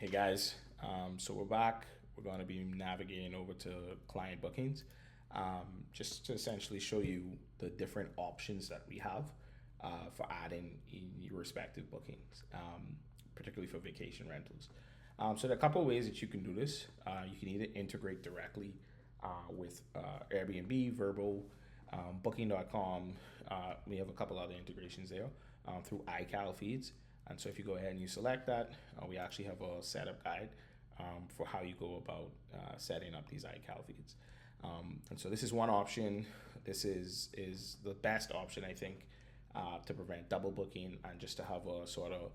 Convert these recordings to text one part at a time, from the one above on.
Hey guys, so we're back. We're going to be navigating over to client bookings, just to essentially show you the different options that we have for adding in your respective bookings, particularly for vacation rentals. So there are a couple of ways that you can do this. You can either integrate directly with Airbnb, Verbo, Booking.com. We have a couple other integrations there through iCal feeds. And so if you go ahead and you select that, we actually have a setup guide for how you go about setting up these iCal feeds. And so this is one option. This is the best option, I think, to prevent double booking and just to have a sort of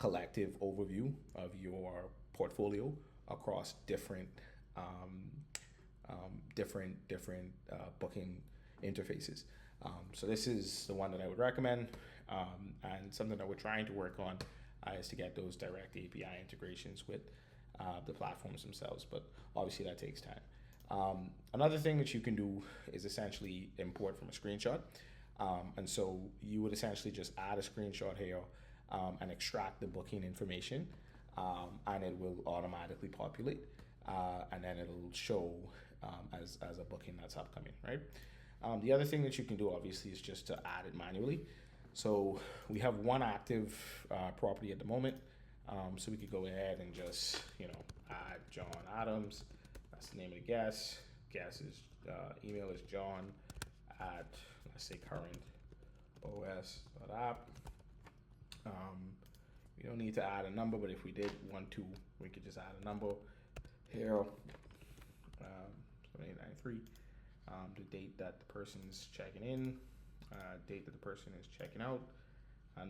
collective overview of your portfolio across different booking interfaces. So this is the one that I would recommend, and something that we're trying to work on is to get those direct API integrations with the platforms themselves. But obviously that takes time. Another thing that you can do is essentially import from a screenshot. And so you would essentially just add a screenshot here and extract the booking information, and it will automatically populate, and then it'll show as a booking that's upcoming, right? The other thing that you can do obviously is just to add it manually. So we have one active property at the moment. So we could go ahead and just, add John Adams. That's the name of the guest. Guest is email is John at, let's say, CurrentOS.app. We don't need to add a number, but if we did want to, we could just add a number here, 7893. The date that the person's checking in, date that the person is checking out,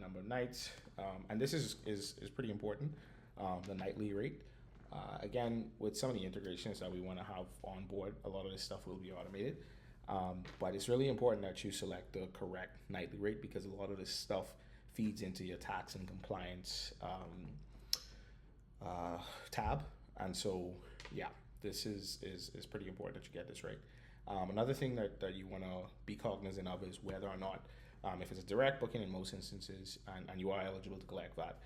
number of nights, and this is pretty important, the nightly rate. Again, with some of the integrations that we want to have on board, a lot of this stuff will be automated, but it's really important that you select the correct nightly rate because a lot of this stuff feeds into your tax and compliance tab, and so yeah, this is pretty important that you get this right. Another thing that you want to be cognizant of is whether or not, if it's a direct booking in most instances and you are eligible to collect VAT,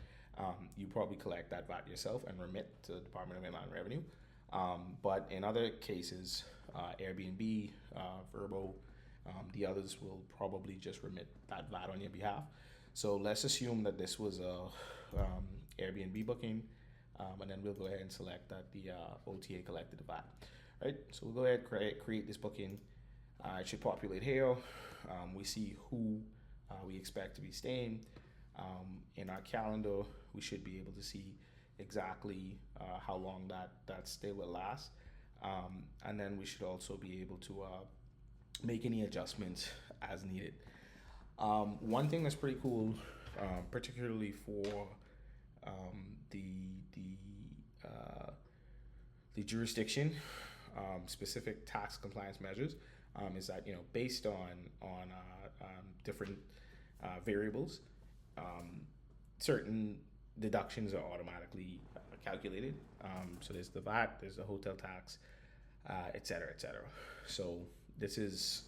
you probably collect that VAT yourself and remit to the Department of Inland Revenue. But in other cases, Airbnb, Verbo, the others will probably just remit that VAT on your behalf. So let's assume that this was a Airbnb booking, and then we'll go ahead and select that the OTA collected the VAT. Right, so we'll go ahead and create this booking. It should populate here. We see who we expect to be staying. In our calendar, we should be able to see exactly how long that stay will last. And then we should also be able to make any adjustments as needed. One thing that's pretty cool, particularly for the jurisdiction, specific tax compliance measures, is that based on different variables, certain deductions are automatically calculated. So there's the VAT, there's the hotel tax, et cetera, et cetera. So this is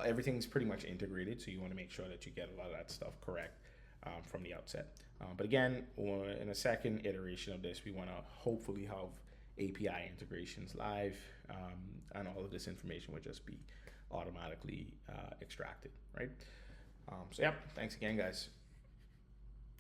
everything's pretty much integrated. So you want to make sure that you get a lot of that stuff correct from the outset. But again, in a second iteration of this, we want to hopefully have API integrations live, and all of this information would just be automatically extracted, right? So yeah, thanks again, guys.